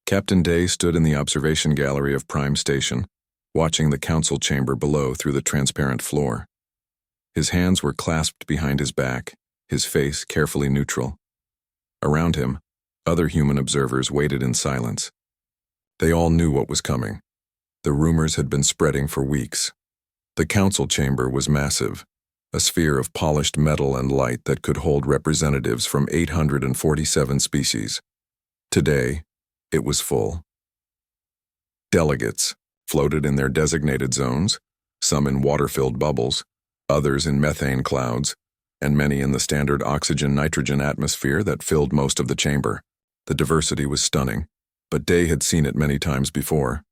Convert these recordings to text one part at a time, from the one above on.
Captain Day stood in the observation gallery of Prime Station, watching the council chamber below through the transparent floor. His hands were clasped behind his back, his face carefully neutral. Around him, other human observers waited in silence. They all knew what was coming. The rumors had been spreading for weeks. The council chamber was massive, a sphere of polished metal and light that could hold representatives from 847 species. Today, it was full. Delegates floated in their designated zones, some in water-filled bubbles, others in methane clouds, and many in the standard oxygen-nitrogen atmosphere that filled most of the chamber. The diversity was stunning, but Day had seen it many times before.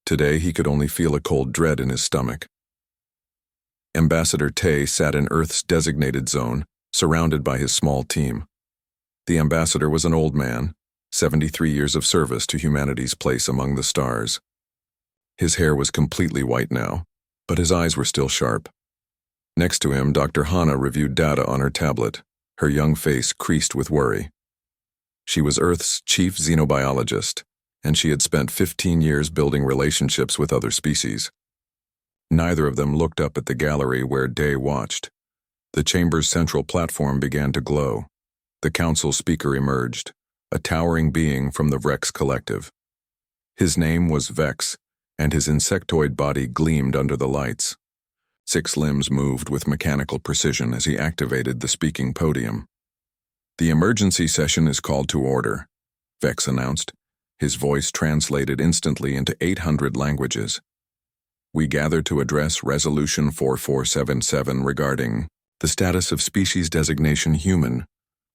Today he could only feel a cold dread in his stomach. Ambassador Tay sat in Earth's designated zone, surrounded by his small team. The ambassador was an old man, 73 years of service to humanity's place among the stars. His hair was completely white now, but his eyes were still sharp. Next to him, Dr. Hana reviewed data on her tablet, her young face creased with worry. She was Earth's chief xenobiologist, and she had spent 15 years building relationships with other species. Neither of them looked up at the gallery where Day watched. The chamber's central platform began to glow. The council speaker emerged, a towering being from the Vrex Collective. His name was Vex, and his insectoid body gleamed under the lights. 6 limbs moved with mechanical precision as he activated the speaking podium. "The emergency session is called to order," Vex announced, his voice translated instantly into 800 languages. "We gather to address Resolution 4477 regarding the status of species designation human,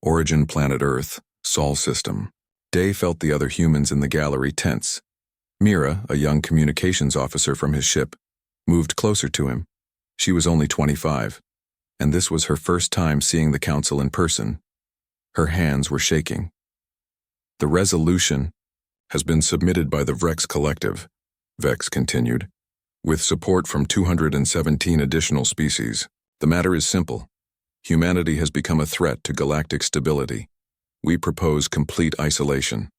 origin planet Earth, Sol system." Day felt the other humans in the gallery tense. Mira, a young communications officer from his ship, moved closer to him. She was only 25, and this was her first time seeing the council in person. Her hands were shaking. "The resolution has been submitted by the Vrex Collective," Vex continued, "with support from 217 additional species. The matter is simple. Humanity has become a threat to galactic stability. We propose complete isolation."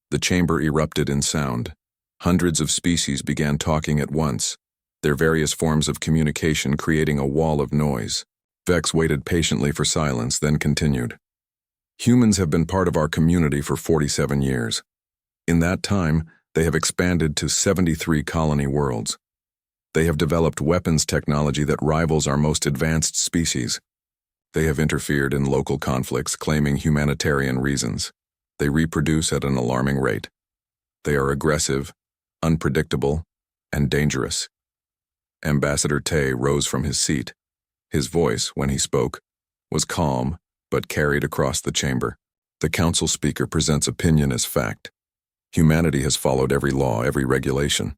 The chamber erupted in sound. Hundreds of species began talking at once, their various forms of communication creating a wall of noise. Vex waited patiently for silence, then continued. "Humans have been part of our community for 47 years. In that time, they have expanded to 73 colony worlds. They have developed weapons technology that rivals our most advanced species. They have interfered in local conflicts, claiming humanitarian reasons. They reproduce at an alarming rate. They are aggressive, unpredictable, and dangerous." Ambassador Tay rose from his seat. His voice, when he spoke, was calm but carried across the chamber. "The council speaker presents opinion as fact. Humanity has followed every law, every regulation.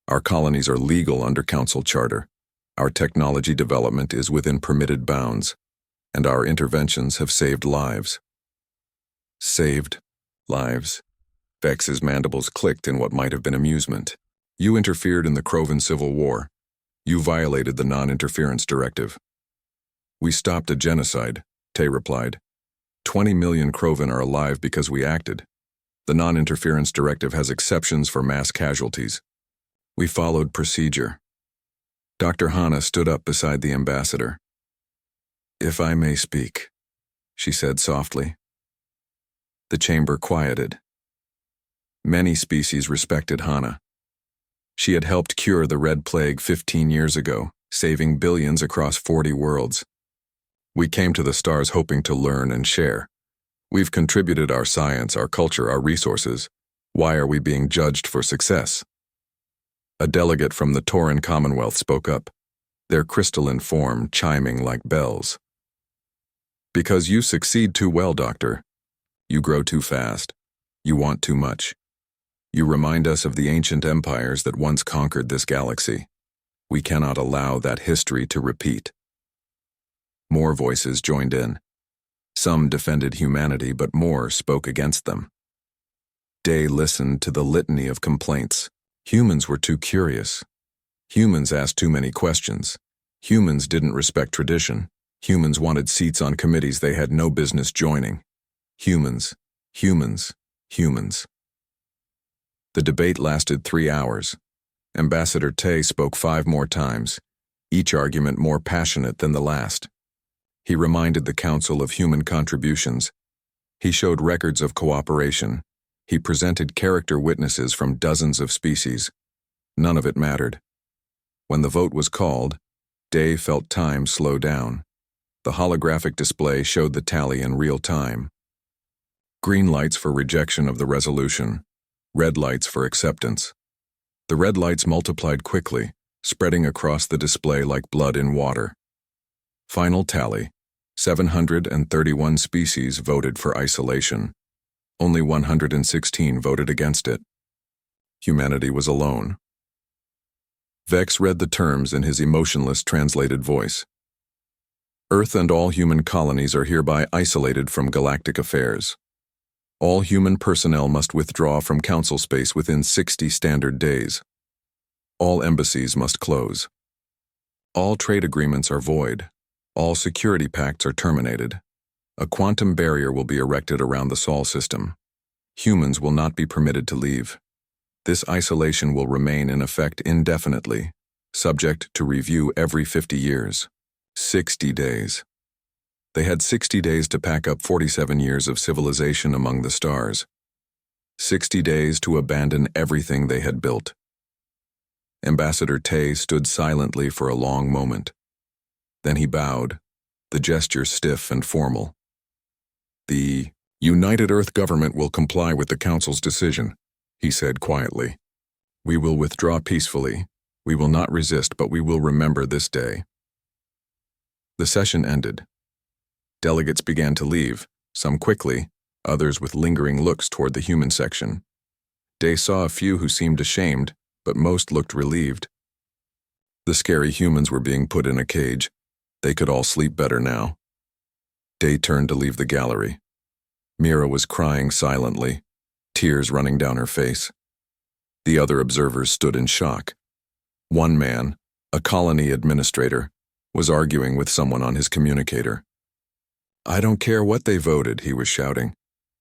Our colonies are legal under council charter. Our technology development is within permitted bounds, and our interventions have saved lives." Saved lives. Vex's mandibles clicked in what might have been amusement. "You interfered in the Krovan Civil War. You violated the non-interference directive." "We stopped a genocide," Tay replied. 20 million Krovan are alive because we acted. The non-interference directive has exceptions for mass casualties. We followed procedure." Dr. Hana stood up beside the ambassador. "If I may speak," she said softly. The chamber quieted. Many species respected Hana. She had helped cure the Red Plague 15 years ago, saving billions across 40 worlds. "We came to the stars hoping to learn and share. We've contributed our science, our culture, our resources. Why are we being judged for success?" A delegate from the Tauran Commonwealth spoke up, their crystalline form chiming like bells. "Because you succeed too well, Doctor. You grow too fast. You want too much. You remind us of the ancient empires that once conquered this galaxy. We cannot allow that history to repeat." More voices joined in. Some defended humanity, but more spoke against them. Day listened to the litany of complaints. Humans were too curious. Humans asked too many questions. Humans didn't respect tradition. Humans wanted seats on committees they had no business joining. Humans, humans, humans. The debate lasted 3 hours. Ambassador Tay spoke 5 more times, each argument more passionate than the last. He reminded the Council of human contributions. He showed records of cooperation. He presented character witnesses from dozens of species. None of it mattered. When the vote was called, Day felt time slow down. The holographic display showed the tally in real time. Green lights for rejection of the resolution, red lights for acceptance. The red lights multiplied quickly, spreading across the display like blood in water. Final tally: 731 species voted for isolation. Only 116 voted against it. Humanity was alone. Vex read the terms in his emotionless translated voice. Earth and all human colonies are hereby isolated from galactic affairs. All human personnel must withdraw from council space within 60 standard days. All embassies must close. All trade agreements are void. All security pacts are terminated. A quantum barrier will be erected around the Sol system. Humans will not be permitted to leave. This isolation will remain in effect indefinitely, subject to review every 50 years. 60 days. They had 60 days to pack up 47 years of civilization among the stars. 60 days to abandon everything they had built. Ambassador Tay stood silently for a long moment. Then he bowed, the gesture stiff and formal. The United Earth government will comply with the Council's decision, he said quietly. We will withdraw peacefully. We will not resist, but we will remember this day. The session ended. Delegates began to leave, some quickly, others with lingering looks toward the human section. Day saw a few who seemed ashamed, but most looked relieved. The scary humans were being put in a cage. They could all sleep better now. Day turned to leave the gallery. Mira was crying silently, tears running down her face. The other observers stood in shock. One man, a colony administrator, was arguing with someone on his communicator. I don't care what they voted, he was shouting.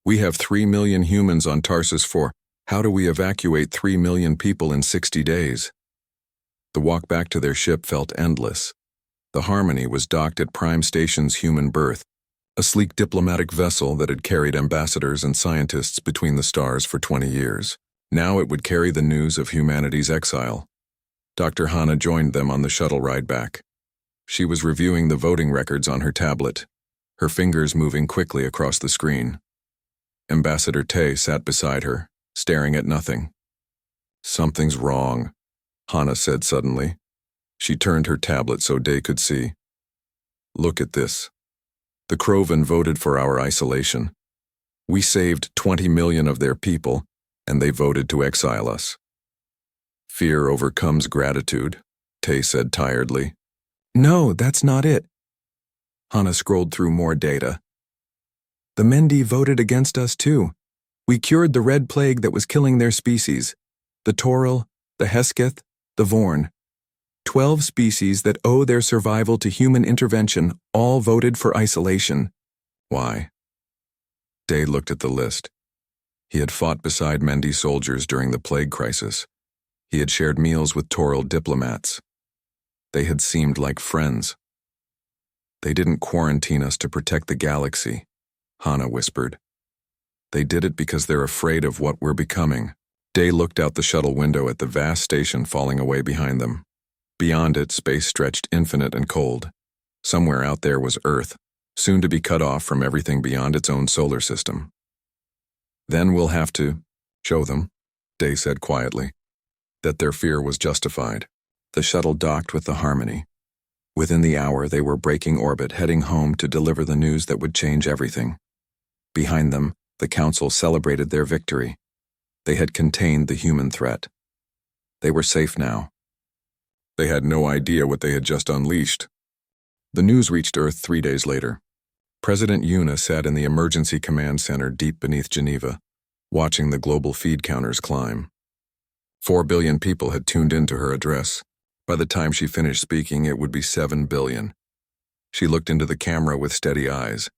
We have 3 million humans on Tarsus 4. How do we evacuate 3 million people in 60 days? The walk back to their ship felt endless. The Harmony was docked at Prime Station's human berth, a sleek diplomatic vessel that had carried ambassadors and scientists between the stars for 20 years. Now it would carry the news of humanity's exile. Dr. Hana joined them on the shuttle ride back. She was reviewing the voting records on her tablet, her fingers moving quickly across the screen. Ambassador Tay sat beside her, staring at nothing. Something's wrong, Hana said suddenly. She turned her tablet so Day could see. Look at this. The Krovan voted for our isolation. We saved 20 million of their people, and they voted to exile us. Fear overcomes gratitude, Tay said tiredly. No, that's not it. Hana scrolled through more data. The Mendi voted against us too. We cured the red plague that was killing their species. The Toril, the Hesketh, the Vorn. 12 species that owe their survival to human intervention all voted for isolation. Why? Day looked at the list. He had fought beside Mendi soldiers during the plague crisis. He had shared meals with Toril diplomats. They had seemed like friends. They didn't quarantine us to protect the galaxy, Hana whispered. They did it because they're afraid of what we're becoming. Day looked out the shuttle window at the vast station falling away behind them. Beyond it, space stretched infinite and cold. Somewhere out there was Earth, soon to be cut off from everything beyond its own solar system. Then we'll have to show them, Day said quietly, that their fear was justified. The shuttle docked with the Harmony. Within the hour, they were breaking orbit, heading home to deliver the news that would change everything. Behind them, the Council celebrated their victory. They had contained the human threat. They were safe now. They had no idea what they had just unleashed. The news reached Earth 3 days later. President Yuna sat in the Emergency Command Center deep beneath Geneva, watching the global feed counters climb. 4 billion people had tuned into her address. By the time she finished speaking, it would be 7 billion. She looked into the camera with steady eyes.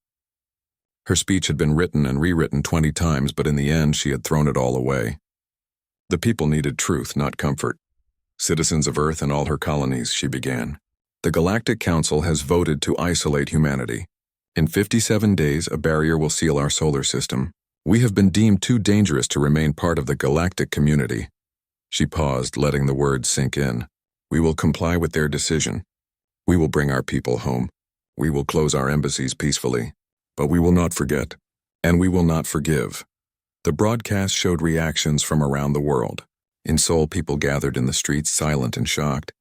Her speech had been written and rewritten 20 times, but in the end she had thrown it all away. The people needed truth, not comfort. Citizens of Earth and all her colonies, she began. The Galactic Council has voted to isolate humanity. In 57 days, a barrier will seal our solar system. We have been deemed too dangerous to remain part of the galactic community. She paused, letting the words sink in. We will comply with their decision. We will bring our people home. We will close our embassies peacefully. But we will not forget. And we will not forgive. The broadcast showed reactions from around the world. In Seoul, people gathered in the streets, silent and shocked.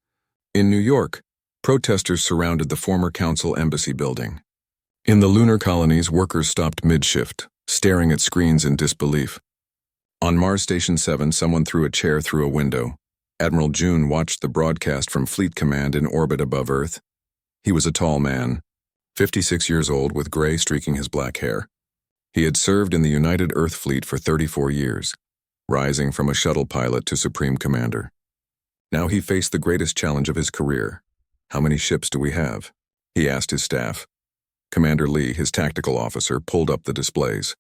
In New York, protesters surrounded the former council embassy building. In the lunar colonies, workers stopped mid-shift, staring at screens in disbelief. On Mars Station 7, someone threw a chair through a window. Admiral June watched the broadcast from Fleet Command in orbit above Earth. He was a tall man, 56 years old, with gray streaking his black hair. He had served in the United Earth Fleet for 34 years, rising from a shuttle pilot to Supreme Commander. Now he faced the greatest challenge of his career. How many ships do we have? He asked his staff. Commander Lee, his tactical officer, pulled up the displays.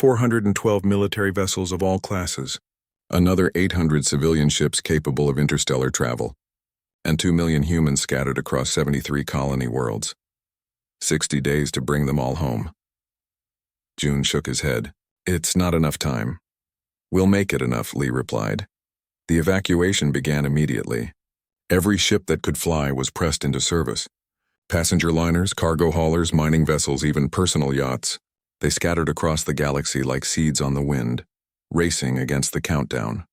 412 military vessels of all classes. Another 800 civilian ships capable of interstellar travel. And 2 million humans scattered across 73 colony worlds. 60 days to bring them all home. June shook his head. It's not enough time. We'll make it enough, Lee replied. The evacuation began immediately. Every ship that could fly was pressed into service. Passenger liners, cargo haulers, mining vessels, even personal yachts. They scattered across the galaxy like seeds on the wind, racing against the countdown.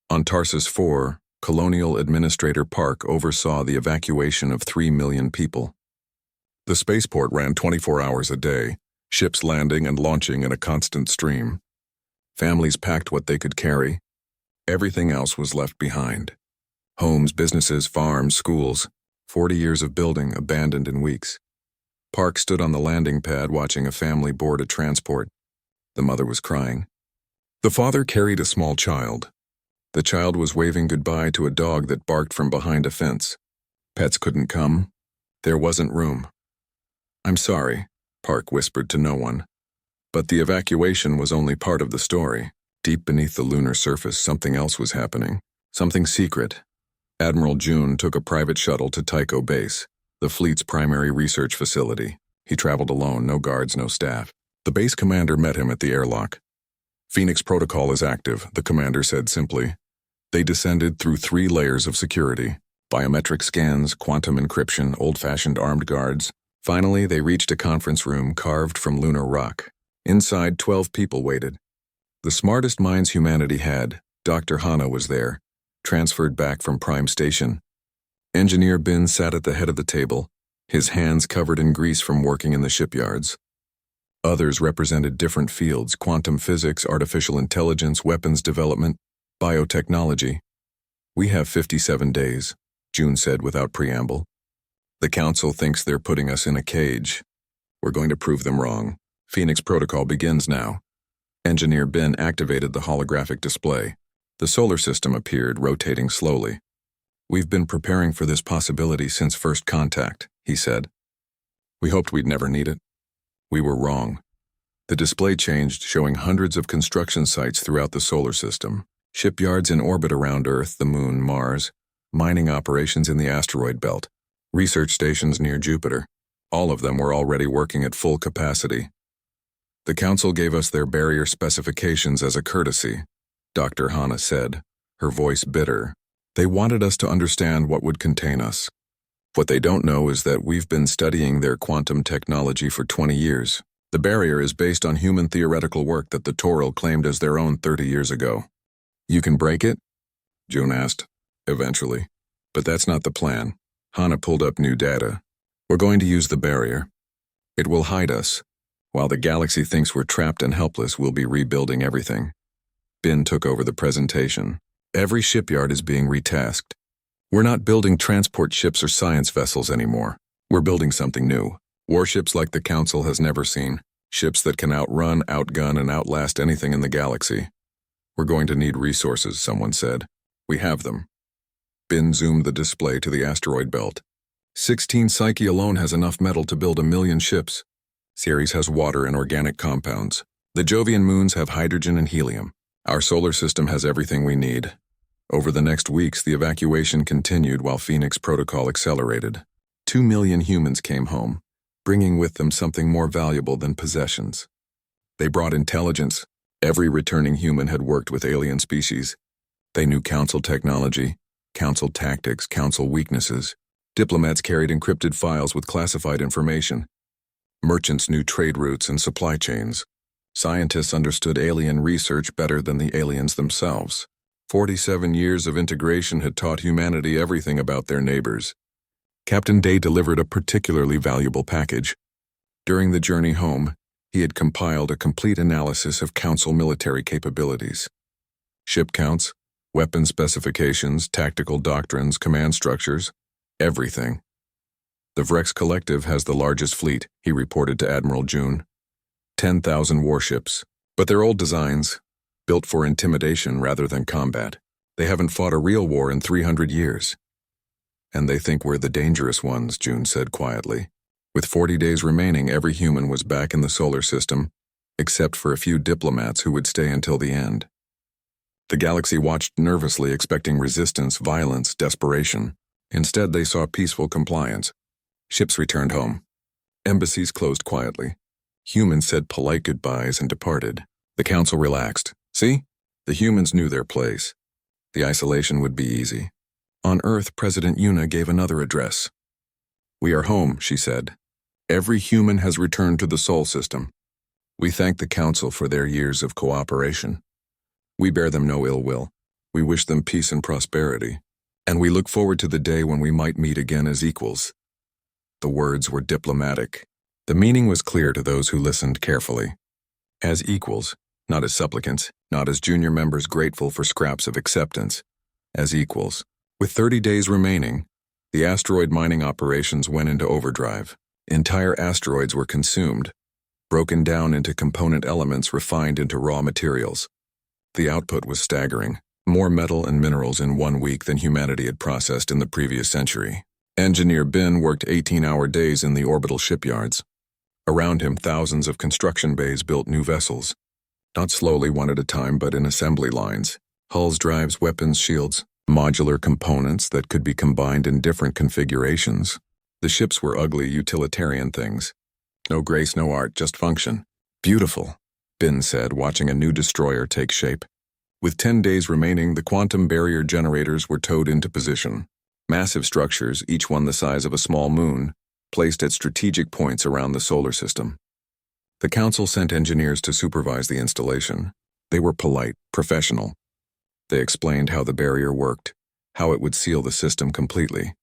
On Tarsus 4, Colonial Administrator Park oversaw the evacuation of 3 million people. The spaceport ran 24 hours a day, ships landing and launching in a constant stream. Families packed what they could carry. Everything else was left behind. Homes, businesses, farms, schools. 40 years of building abandoned in weeks. Park stood on the landing pad watching a family board a transport. The mother was crying. The father carried a small child. The child was waving goodbye to a dog that barked from behind a fence. Pets couldn't come. There wasn't room. I'm sorry, Park whispered to no one. But the evacuation was only part of the story. Deep beneath the lunar surface, something else was happening. Something secret. Admiral June took a private shuttle to Tycho Base, the fleet's primary research facility. He traveled alone, no guards, no staff. The base commander met him at the airlock. Phoenix Protocol is active, the commander said simply. They descended through 3 layers of security. Biometric scans, quantum encryption, old-fashioned armed guards. Finally, they reached a conference room carved from lunar rock. Inside, 12 people waited. The smartest minds humanity had. Dr. Hana was there, transferred back from Prime Station. Engineer Bin sat at the head of the table, his hands covered in grease from working in the shipyards. Others represented different fields: quantum physics, artificial intelligence, weapons development, biotechnology. We have 57 days, June said without preamble. The council thinks they're putting us in a cage. We're going to prove them wrong. Phoenix Protocol begins now. Engineer Bin activated the holographic display. The solar system appeared, rotating slowly. We've been preparing for this possibility since first contact, he said. We hoped we'd never need it. We were wrong. The display changed, showing hundreds of construction sites throughout the solar system. Shipyards in orbit around Earth, the Moon, Mars. Mining operations in the asteroid belt. Research stations near Jupiter. All of them were already working at full capacity. The council gave us their barrier specifications as a courtesy, Dr. Hana said, her voice bitter. They wanted us to understand what would contain us. What they don't know is that we've been studying their quantum technology for 20 years. The barrier is based on human theoretical work that the Toril claimed as their own 30 years ago. You can break it? June asked, eventually. But that's not the plan. Hana pulled up new data. We're going to use the barrier. It will hide us. While the galaxy thinks we're trapped and helpless, we'll be rebuilding everything. Bin took over the presentation. Every shipyard is being retasked. We're not building transport ships or science vessels anymore. We're building something new. Warships like the Council has never seen. Ships that can outrun, outgun, and outlast anything in the galaxy. We're going to need resources, someone said. We have them. Bin zoomed the display to the asteroid belt. 16 Psyche alone has enough metal to build 1 million ships. Ceres has water and organic compounds. The Jovian moons have hydrogen and helium. Our solar system has everything we need. Over the next weeks, the evacuation continued while Phoenix Protocol accelerated. 2 million humans came home, bringing with them something more valuable than possessions. They brought intelligence. Every returning human had worked with alien species. They knew council technology, council tactics, council weaknesses. Diplomats carried encrypted files with classified information. Merchants knew trade routes and supply chains. Scientists understood alien research better than the aliens themselves. 47 years of integration had taught humanity everything about their neighbors. Captain Day delivered a particularly valuable package. During the journey home, he had compiled a complete analysis of Council military capabilities. Ship counts, weapon specifications, tactical doctrines, command structures, everything. The Vrex Collective has the largest fleet, he reported to Admiral June. 10,000 warships, but they're old designs, built for intimidation rather than combat. They haven't fought a real war in 300 years. And they think we're the dangerous ones, June said quietly. With 40 days remaining, every human was back in the solar system, except for a few diplomats who would stay until the end. The galaxy watched nervously, expecting resistance, violence, desperation. Instead, they saw peaceful compliance. Ships returned home. Embassies closed quietly. Humans said polite goodbyes and departed. The council relaxed. See? The humans knew their place. The isolation would be easy. On Earth, President Yuna gave another address. "We are home," she said. "Every human has returned to the Sol system. We thank the Council for their years of cooperation. We bear them no ill will. We wish them peace and prosperity. And we look forward to the day when we might meet again as equals." The words were diplomatic. The meaning was clear to those who listened carefully. As equals, not as supplicants, not as junior members grateful for scraps of acceptance. As equals. With 30 days remaining, the asteroid mining operations went into overdrive. Entire asteroids were consumed, broken down into component elements refined into raw materials. The output was staggering. More metal and minerals in 1 week than humanity had processed in the previous century. Engineer Bin worked 18-hour days in the orbital shipyards. Around him, thousands of construction bays built new vessels. Not slowly, one at a time, but in assembly lines. Hulls, drives, weapons, shields, modular components that could be combined in different configurations. The ships were ugly, utilitarian things. No grace, no art, just function. "Beautiful," Bin said, watching a new destroyer take shape. With 10 days remaining, the quantum barrier generators were towed into position. Massive structures, each one the size of a small moon, placed at strategic points around the solar system. The Council sent engineers to supervise the installation. They were polite, professional. They explained how the barrier worked, how it would seal the system completely.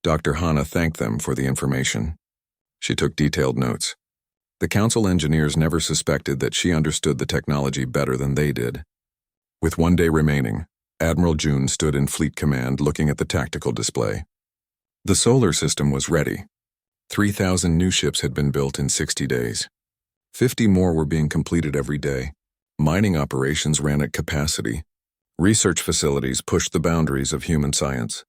Dr. Hana thanked them for the information. She took detailed notes. The Council engineers never suspected that she understood the technology better than they did. With 1 day remaining, Admiral June stood in Fleet Command looking at the tactical display. The solar system was ready. 3,000 new ships had been built in 60 days. 50 more were being completed every day. Mining operations ran at capacity. Research facilities pushed the boundaries of human science.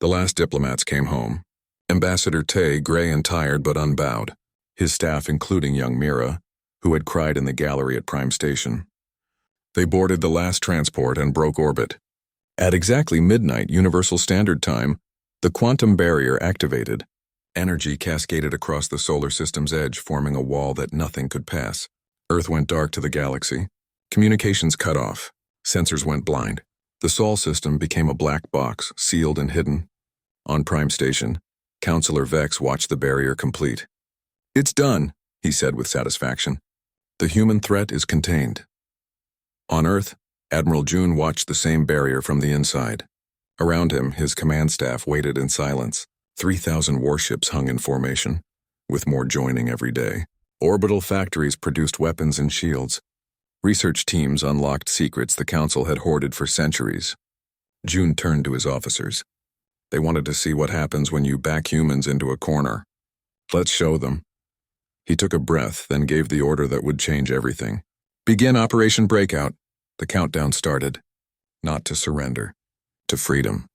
The last diplomats came home. Ambassador Tay, gray and tired but unbowed. His staff, including young Mira, who had cried in the gallery at Prime Station. They boarded the last transport and broke orbit. At exactly midnight Universal Standard Time, the quantum barrier activated. Energy cascaded across the solar system's edge, forming a wall that nothing could pass. Earth went dark to the galaxy. Communications cut off. Sensors went blind. The Sol system became a black box, sealed and hidden. On Prime Station, Counselor Vex watched the barrier complete. "It's done," he said with satisfaction. "The human threat is contained." On Earth, Admiral June watched the same barrier from the inside. Around him, his command staff waited in silence. 3,000 warships hung in formation, with more joining every day. Orbital factories produced weapons and shields. Research teams unlocked secrets the Council had hoarded for centuries. June turned to his officers. They wanted to see what happens when you back humans into a corner. "Let's show them." He took a breath, then gave the order that would change everything. "Begin Operation Breakout." The countdown started. Not to surrender. To freedom.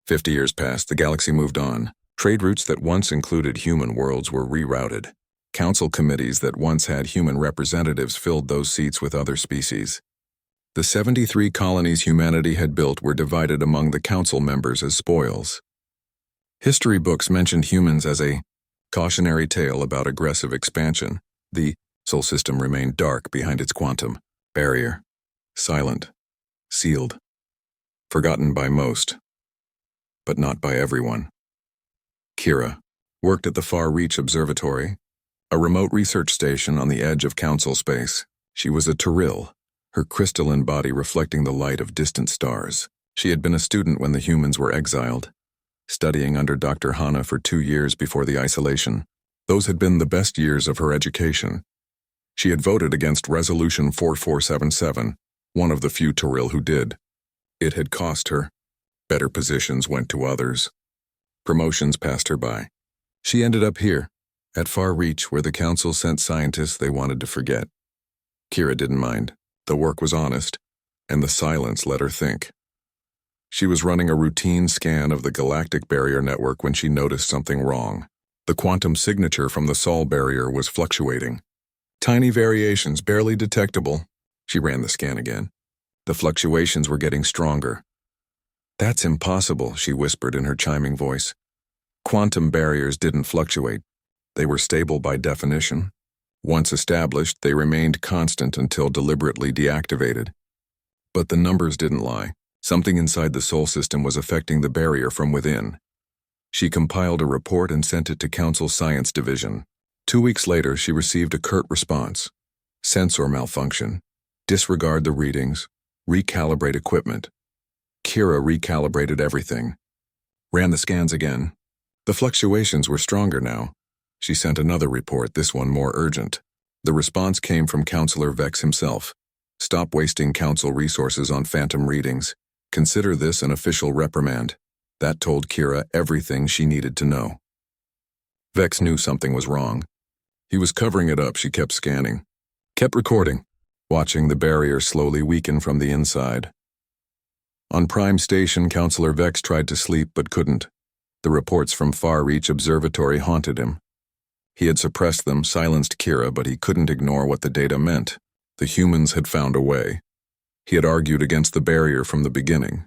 50 years passed, the galaxy moved on. Trade routes that once included human worlds were rerouted. Council committees that once had human representatives filled those seats with other species. The 73 colonies humanity had built were divided among the council members as spoils. History books mentioned humans as a cautionary tale about aggressive expansion. The Sol system remained dark behind its quantum barrier, silent, sealed, forgotten by most, but not by everyone. Kira worked at the Far Reach Observatory, a remote research station on the edge of council space. She was a Tyrell, her crystalline body reflecting the light of distant stars. She had been a student when the humans were exiled, studying under Dr. Hana for 2 years before the isolation. Those had been the best years of her education. She had voted against Resolution 4477, one of the few Tyrell who did. It had cost her. Better positions went to others. Promotions passed her by. She ended up here, at Far Reach, where the council sent scientists they wanted to forget. Kira didn't mind. The work was honest, and the silence let her think. She was running a routine scan of the galactic barrier network when she noticed something wrong. The quantum signature from the Sol barrier was fluctuating. Tiny variations, barely detectable. She ran the scan again. The fluctuations were getting stronger. "That's impossible," she whispered in her chiming voice. Quantum barriers didn't fluctuate. They were stable by definition. Once established, they remained constant until deliberately deactivated. But the numbers didn't lie. Something inside the Sol system was affecting the barrier from within. She compiled a report and sent it to Council Science Division. 2 weeks later, she received a curt response. Sensor malfunction. Disregard the readings. Recalibrate equipment. Kira recalibrated everything. Ran the scans again. The fluctuations were stronger now. She sent another report, this one more urgent. The response came from Counselor Vex himself. "Stop wasting council resources on phantom readings. Consider this an official reprimand." That told Kira everything she needed to know. Vex knew something was wrong. He was covering it up. She kept scanning, kept recording, watching the barrier slowly weaken from the inside. On Prime Station, Counselor Vex tried to sleep but couldn't. The reports from Far Reach Observatory haunted him. He had suppressed them, silenced Kira, but he couldn't ignore what the data meant. The humans had found a way. He had argued against the barrier from the beginning.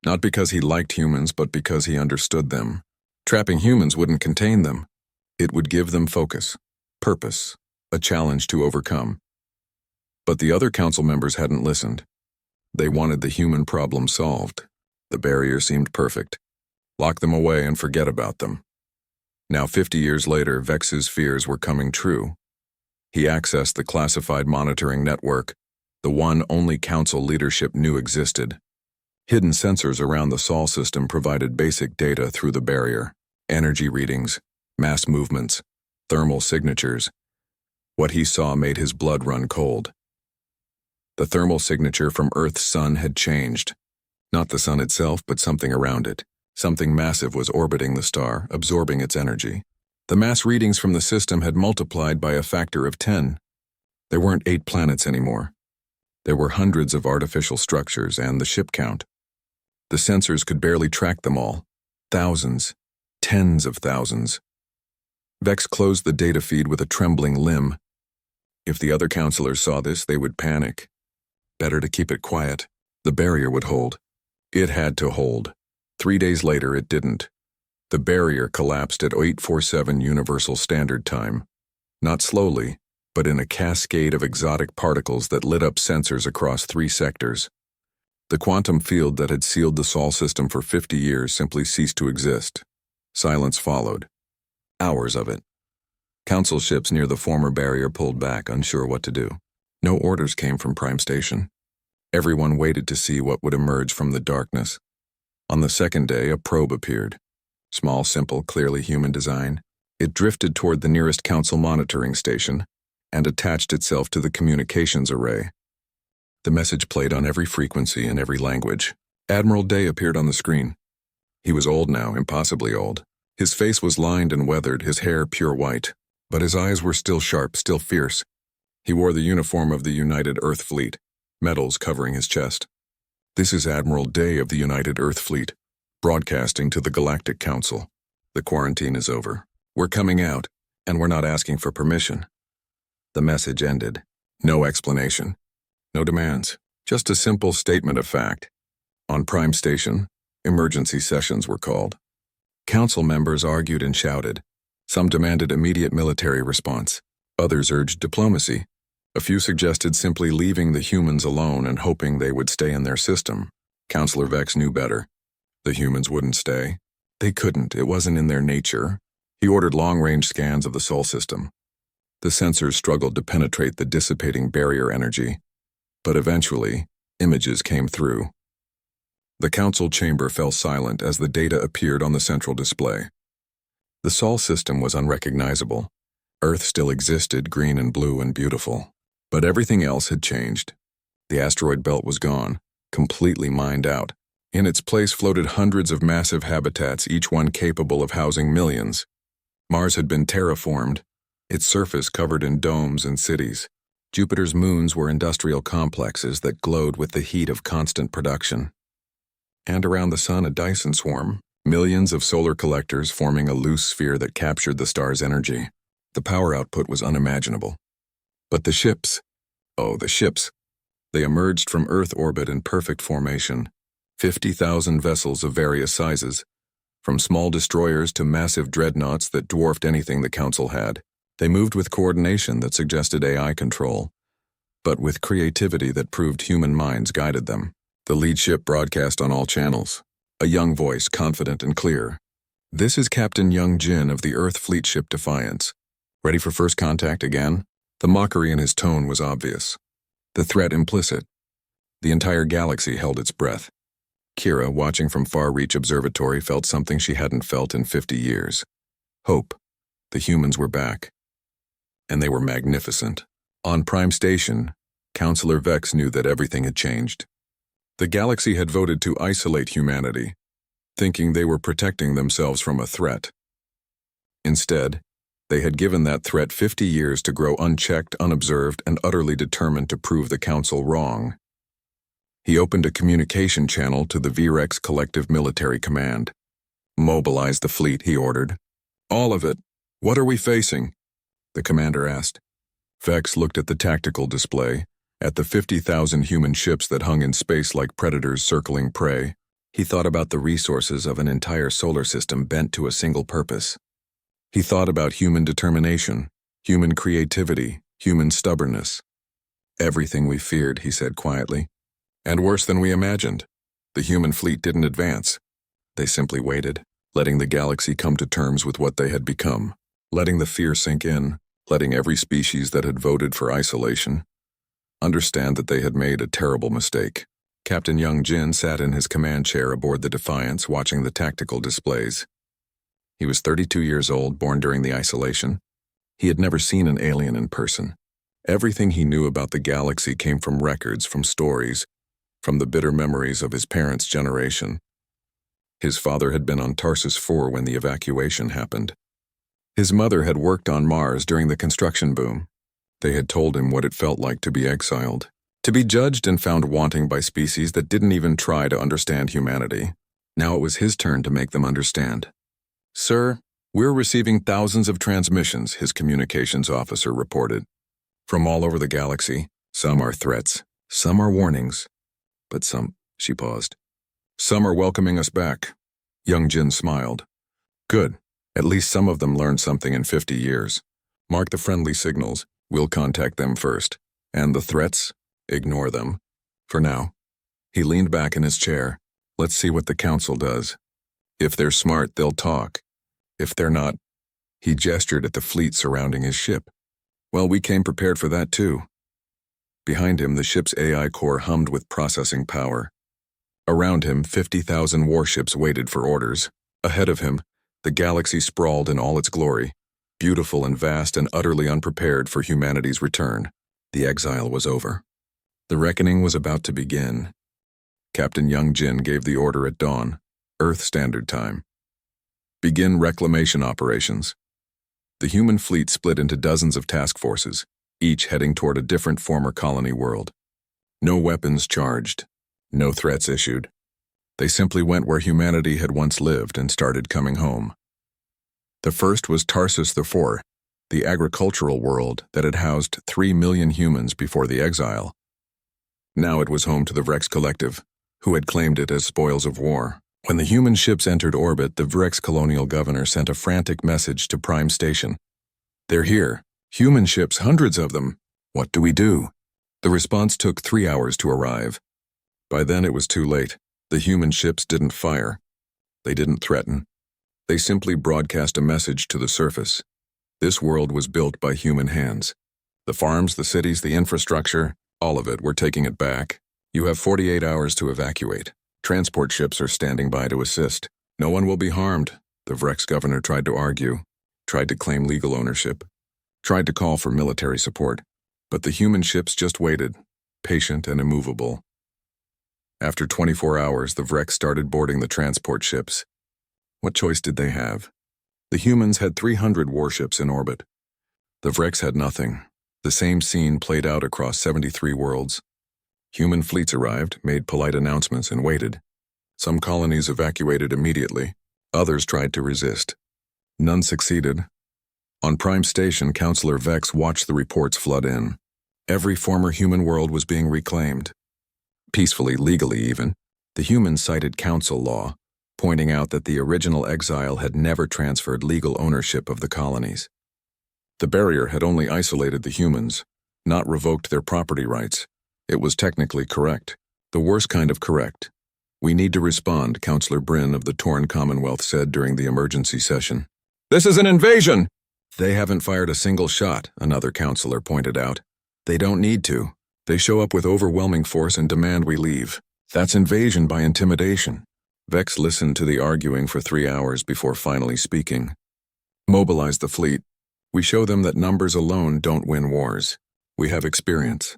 Not because he liked humans, but because he understood them. Trapping humans wouldn't contain them. It would give them focus, purpose, a challenge to overcome. But the other council members hadn't listened. They wanted the human problem solved. The barrier seemed perfect. Lock them away and forget about them. Now, 50 years later, Vex's fears were coming true. He accessed the classified monitoring network, the one only council leadership knew existed. Hidden sensors around the Sol system provided basic data through the barrier: energy readings, mass movements, thermal signatures. What he saw made his blood run cold. The thermal signature from Earth's sun had changed. Not the sun itself, but something around it. Something massive was orbiting the star, absorbing its energy. The mass readings from the system had multiplied by a factor of 10. There weren't 8 planets anymore. There were hundreds of artificial structures and the ship count. The sensors could barely track them all. Thousands, tens of thousands. Vex closed the data feed with a trembling limb. If the other counselors saw this, they would panic. Better to keep it quiet. The barrier would hold. It had to hold. 3 days later, it didn't. The barrier collapsed at 847 Universal Standard Time. Not slowly, but in a cascade of exotic particles that lit up sensors across 3 sectors. The quantum field that had sealed the Sol system for 50 years simply ceased to exist. Silence followed. Hours of it. Council ships near the former barrier pulled back, unsure what to do. No orders came from Prime Station. Everyone waited to see what would emerge from the darkness. On the second day, a probe appeared. Small, simple, clearly human design. It drifted toward the nearest council monitoring station and attached itself to the communications array. The message played on every frequency and every language. Admiral Day appeared on the screen. He was old now, impossibly old. His face was lined and weathered, his hair pure white. But his eyes were still sharp, still fierce. He wore the uniform of the United Earth Fleet, medals covering his chest. "This is Admiral Day of the United Earth Fleet, broadcasting to the Galactic Council. The quarantine is over. We're coming out, and we're not asking for permission." The message ended. No explanation. No demands. Just a simple statement of fact. On Prime Station, emergency sessions were called. Council members argued and shouted. Some demanded immediate military response. Others urged diplomacy. A few suggested simply leaving the humans alone and hoping they would stay in their system. Counselor Vex knew better. The humans wouldn't stay. They couldn't. It wasn't in their nature. He ordered long-range scans of the Sol system. The sensors struggled to penetrate the dissipating barrier energy, but eventually, images came through. The council chamber fell silent as the data appeared on the central display. The Sol system was unrecognizable. Earth still existed, green and blue and beautiful. But everything else had changed. The asteroid belt was gone, completely mined out. In its place floated hundreds of massive habitats, each one capable of housing millions. Mars had been terraformed, its surface covered in domes and cities. Jupiter's moons were industrial complexes that glowed with the heat of constant production. And around the sun, a Dyson swarm, millions of solar collectors forming a loose sphere that captured the star's energy. The power output was unimaginable. But the ships, they emerged from Earth orbit in perfect formation. 50,000 vessels of various sizes, from small destroyers to massive dreadnoughts that dwarfed anything the Council had. They moved with coordination that suggested AI control, but with creativity that proved human minds guided them. The lead ship broadcast on all channels, a young voice, confident and clear. "This is Captain Young Jin of the Earth Fleet Ship Defiance. Ready for first contact again?" The mockery in his tone was obvious. The threat implicit. The entire galaxy held its breath. Kira, watching from Far Reach Observatory, felt something she hadn't felt in 50 years. Hope. The humans were back. And they were magnificent. On Prime Station, Counselor Vex knew that everything had changed. The galaxy had voted to isolate humanity, thinking they were protecting themselves from a threat. Instead, they had given that threat 50 years to grow unchecked, unobserved, and utterly determined to prove the Council wrong. He opened a communication channel to the VREX Collective Military Command. "Mobilize the fleet," he ordered. "All of it. What are we facing?" the commander asked. Vex looked at the tactical display, at the 50,000 human ships that hung in space like predators circling prey. He thought about the resources of an entire solar system bent to a single purpose. He thought about human determination, human creativity, human stubbornness. "Everything we feared," he said quietly. "And worse than we imagined. The human fleet didn't advance. They simply waited, letting the galaxy come to terms with what they had become, letting the fear sink in, letting every species that had voted for isolation understand that they had made a terrible mistake." Captain Young Jin sat in his command chair aboard the Defiance, watching the tactical displays. He was 32 years old, born during the isolation. He had never seen an alien in person. Everything he knew about the galaxy came from records, from stories, from the bitter memories of his parents' generation. His father had been on Tarsus 4 when the evacuation happened. His mother had worked on Mars during the construction boom. They had told him what it felt like to be exiled, to be judged and found wanting by species that didn't even try to understand humanity. Now it was his turn to make them understand. "Sir, we're receiving thousands of transmissions," his communications officer reported. "From all over the galaxy. Some are threats, some are warnings. But some," she paused. "Some are welcoming us back." Young Jin smiled. "Good. At least some of them learned something in 50 years. Mark the friendly signals. We'll contact them first. And the threats? Ignore them. For now." He leaned back in his chair. "Let's see what the Council does. If they're smart, they'll talk. If they're not..." He gestured at the fleet surrounding his ship. "Well, we came prepared for that too." Behind him, the ship's AI core hummed with processing power. Around him, 50,000 warships waited for orders. Ahead of him, the galaxy sprawled in all its glory, beautiful and vast and utterly unprepared for humanity's return. The exile was over. The reckoning was about to begin. Captain Young Jin gave the order at dawn, Earth Standard Time. "Begin reclamation operations." The human fleet split into dozens of task forces, each heading toward a different former colony world. No weapons charged, no threats issued. They simply went where humanity had once lived and started coming home. The first was Tarsus IV, the agricultural world that had housed 3 million humans before the exile. Now it was home to the Vrex Collective, who had claimed it as spoils of war. When the human ships entered orbit, the Vrex colonial governor sent a frantic message to Prime Station. "They're here. Human ships, hundreds of them. What do we do?" The response took 3 hours to arrive. By then it was too late. The human ships didn't fire. They didn't threaten. They simply broadcast a message to the surface. This world was built by human hands. The farms, the cities, the infrastructure, all of it, we're taking it back. You have 48 hours to evacuate. Transport ships are standing by to assist. No one will be harmed, the Vrex governor tried to argue, tried to claim legal ownership, tried to call for military support. But the human ships just waited, patient and immovable. After 24 hours, the Vrex started boarding the transport ships. What choice did they have? The humans had 300 warships in orbit. The Vrex had nothing. The same scene played out across 73 worlds. Human fleets arrived, made polite announcements, and waited. Some colonies evacuated immediately. Others tried to resist. None succeeded. On Prime Station, Counselor Vex watched the reports flood in. Every former human world was being reclaimed. Peacefully, legally even, the humans cited council law, pointing out that the original exile had never transferred legal ownership of the colonies. The barrier had only isolated the humans, not revoked their property rights. It was technically correct, the worst kind of correct. "We need to respond," Councillor Bryn of the Torn Commonwealth said during the emergency session. "This is an invasion!" "They haven't fired a single shot," another councillor pointed out. "They don't need to. They show up with overwhelming force and demand we leave. That's invasion by intimidation." Vex listened to the arguing for 3 hours before finally speaking. "Mobilize the fleet. We show them that numbers alone don't win wars. We have experience.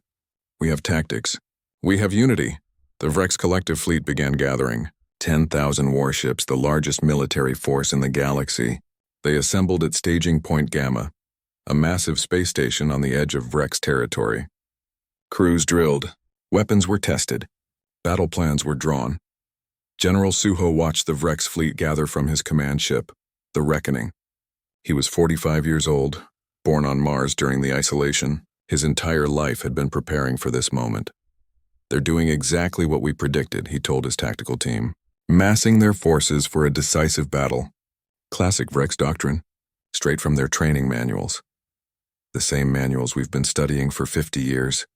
We have tactics. We have unity." The Vrex collective fleet began gathering. 10,000 warships, the largest military force in the galaxy. They assembled at Staging Point Gamma, a massive space station on the edge of Vrex territory. Crews drilled. Weapons were tested. Battle plans were drawn. General Suho watched the Vrex fleet gather from his command ship, the Reckoning. He was 45 years old, born on Mars during the isolation. His entire life had been preparing for this moment. "They're doing exactly what we predicted," he told his tactical team, "massing their forces for a decisive battle." Classic Vrex doctrine, straight from their training manuals. The same manuals we've been studying for 50 years,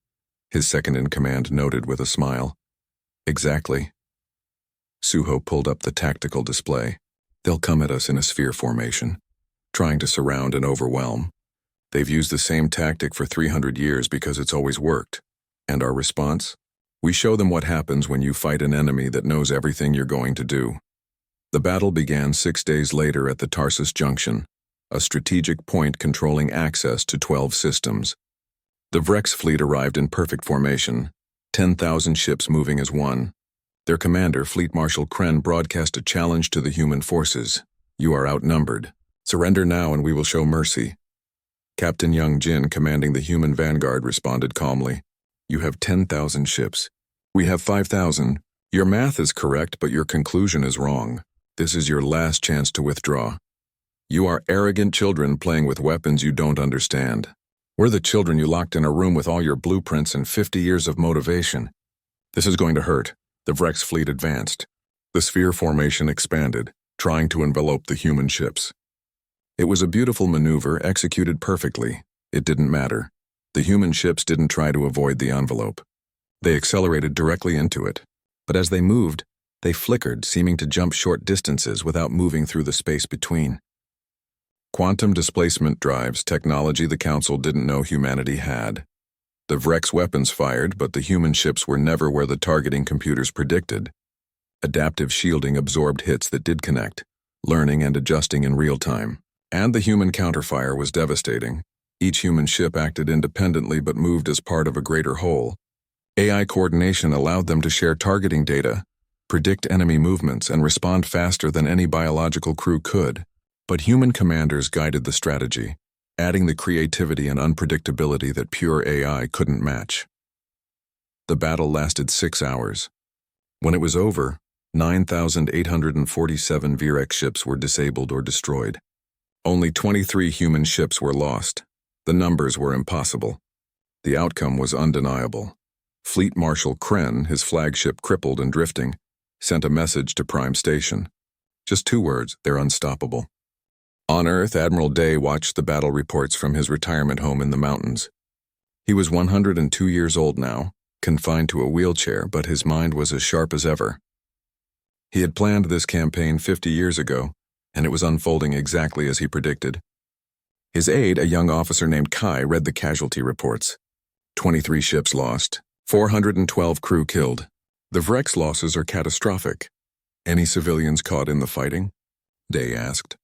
his second-in-command noted with a smile. "Exactly." Suho pulled up the tactical display. "They'll come at us in a sphere formation, trying to surround and overwhelm. They've used the same tactic for 300 years because it's always worked. And our response? We show them what happens when you fight an enemy that knows everything you're going to do." The battle began 6 days later at the Tarsus Junction, a strategic point controlling access to 12 systems. The Vrex fleet arrived in perfect formation, 10,000 ships moving as one. Their commander, Fleet Marshal Kren, broadcast a challenge to the human forces. "You are outnumbered. Surrender now and we will show mercy." Captain Young Jin, commanding the human vanguard, responded calmly. "You have 10,000 ships. We have 5,000. Your math is correct, but your conclusion is wrong. This is your last chance to withdraw. You are arrogant children playing with weapons you don't understand. We're the children you locked in a room with all your blueprints and 50 years of motivation. This is going to hurt." The Vrex fleet advanced. The sphere formation expanded, trying to envelop the human ships. It was a beautiful maneuver executed perfectly. It didn't matter. The human ships didn't try to avoid the envelope. They accelerated directly into it. But as they moved, they flickered, seeming to jump short distances without moving through the space between. Quantum displacement drives, technology the Council didn't know humanity had. The Vrex weapons fired, but the human ships were never where the targeting computers predicted. Adaptive shielding absorbed hits that did connect, learning and adjusting in real time. And the human counterfire was devastating. Each human ship acted independently but moved as part of a greater whole. AI coordination allowed them to share targeting data, predict enemy movements, and respond faster than any biological crew could. But human commanders guided the strategy, adding the creativity and unpredictability that pure AI couldn't match. The battle lasted 6 hours. When it was over, 9,847 Vrex ships were disabled or destroyed. Only 23 human ships were lost. The numbers were impossible. The outcome was undeniable. Fleet Marshal Kren, his flagship crippled and drifting, sent a message to Prime Station. Just 2 words, they're unstoppable. On Earth, Admiral Day watched the battle reports from his retirement home in the mountains. He was 102 years old now, confined to a wheelchair, but his mind was as sharp as ever. He had planned this campaign 50 years ago, and it was unfolding exactly as he predicted. His aide, a young officer named Kai, read the casualty reports. 23 ships lost, 412 crew killed. The Vrex losses are catastrophic. Any civilians caught in the fighting? Day asked.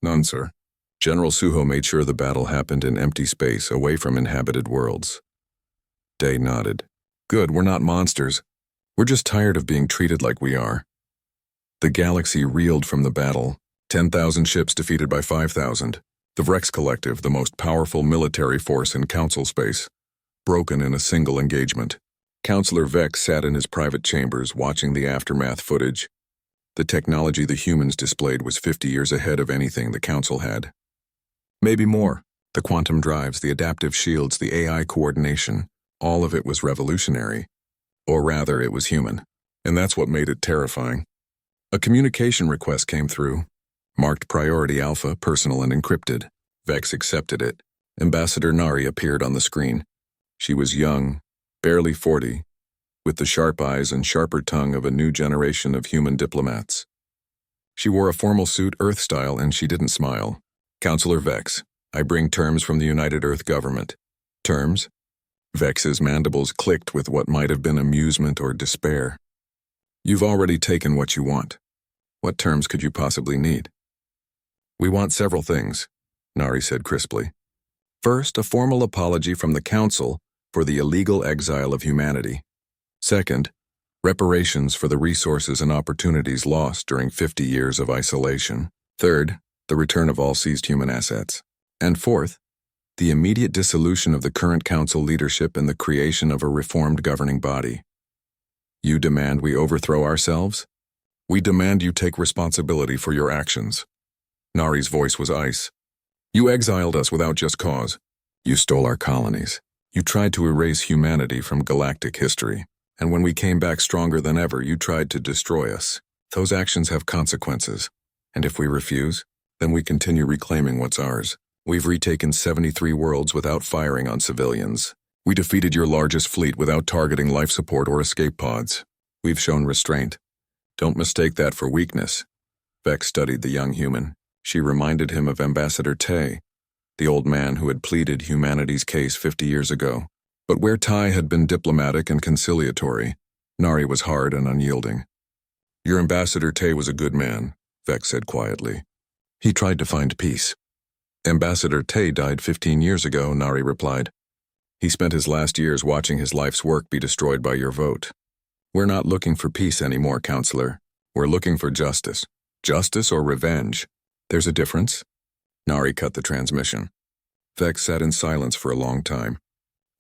None, sir. General Suho made sure the battle happened in empty space, away from inhabited worlds. Day nodded. Good, we're not monsters. We're just tired of being treated like we are. The galaxy reeled from the battle. 10,000 ships defeated by 5,000. The Vrex Collective, the most powerful military force in Council space, broken in a single engagement. Counselor Vex sat in his private chambers watching the aftermath footage. The technology the humans displayed was 50 years ahead of anything the Council had. Maybe more. The quantum drives, the adaptive shields, the AI coordination, all of it was revolutionary. Or rather, it was human. And that's what made it terrifying. A communication request came through. Marked Priority Alpha, personal and encrypted. Vex accepted it. Ambassador Nari appeared on the screen. She was young, barely 40, with the sharp eyes and sharper tongue of a new generation of human diplomats. She wore a formal suit, Earth style, and she didn't smile. Counselor Vex, I bring terms from the United Earth government. Terms? Vex's mandibles clicked with what might have been amusement or despair. You've already taken what you want. What terms could you possibly need? We want several things, Nari said crisply. First, a formal apology from the Council for the illegal exile of humanity. Second, reparations for the resources and opportunities lost during 50 years of isolation. Third, the return of all seized human assets. And fourth, the immediate dissolution of the current Council leadership and the creation of a reformed governing body. You demand we overthrow ourselves? We demand you take responsibility for your actions. Nari's voice was ice. You exiled us without just cause. You stole our colonies. You tried to erase humanity from galactic history. And when we came back stronger than ever, you tried to destroy us. Those actions have consequences. And if we refuse, then we continue reclaiming what's ours. We've retaken 73 worlds without firing on civilians. We defeated your largest fleet without targeting life support or escape pods. We've shown restraint. Don't mistake that for weakness. Vex studied the young human. She reminded him of Ambassador Tay, the old man who had pleaded humanity's case 50 years ago. But where Tai had been diplomatic and conciliatory, Nari was hard and unyielding. Your Ambassador Tay was a good man, Vex said quietly. He tried to find peace. Ambassador Tay died 15 years ago, Nari replied. He spent his last years watching his life's work be destroyed by your vote. We're not looking for peace anymore, Counselor. We're looking for justice. Justice or revenge? There's a difference? Nari cut the transmission. Vex sat in silence for a long time.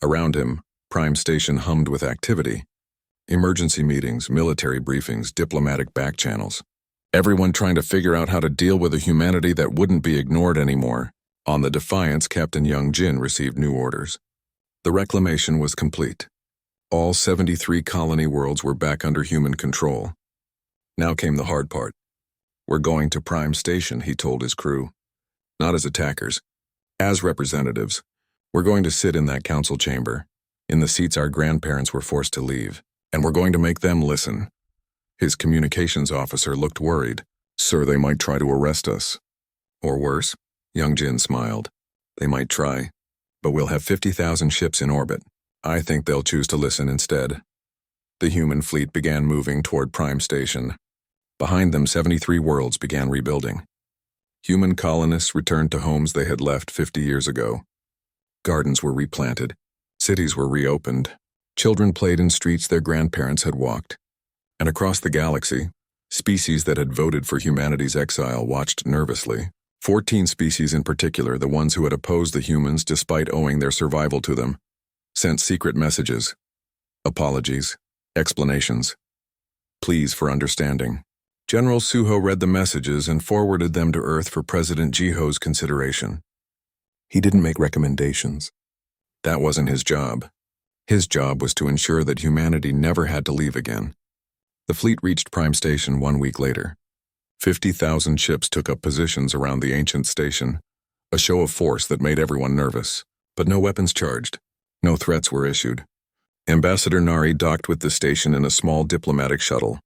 Around him, Prime Station hummed with activity. Emergency meetings, military briefings, diplomatic back channels. Everyone trying to figure out how to deal with a humanity that wouldn't be ignored anymore. On the Defiance, Captain Young Jin received new orders. The reclamation was complete. All 73 colony worlds were back under human control. Now came the hard part. We're going to Prime Station, he told his crew. Not as attackers. As representatives. We're going to sit in that council chamber, in the seats our grandparents were forced to leave, and we're going to make them listen. His communications officer looked worried. Sir, they might try to arrest us. Or worse, Young Jin smiled. They might try, but we'll have 50,000 ships in orbit. I think they'll choose to listen instead. The human fleet began moving toward Prime Station. Behind them, 73 worlds began rebuilding. Human colonists returned to homes they had left 50 years ago. Gardens were replanted. Cities were reopened. Children played in streets their grandparents had walked. And across the galaxy, species that had voted for humanity's exile watched nervously. 14 species in particular, the ones who had opposed the humans despite owing their survival to them, sent secret messages, apologies, explanations, pleas for understanding. General Suho read the messages and forwarded them to Earth for President Jiho's consideration. He didn't make recommendations. That wasn't his job. His job was to ensure that humanity never had to leave again. The fleet reached Prime Station 1 week later. 50,000 ships took up positions around the ancient station, a show of force that made everyone nervous. But no weapons charged. No threats were issued. Ambassador Nari docked with the station in a small diplomatic shuttle.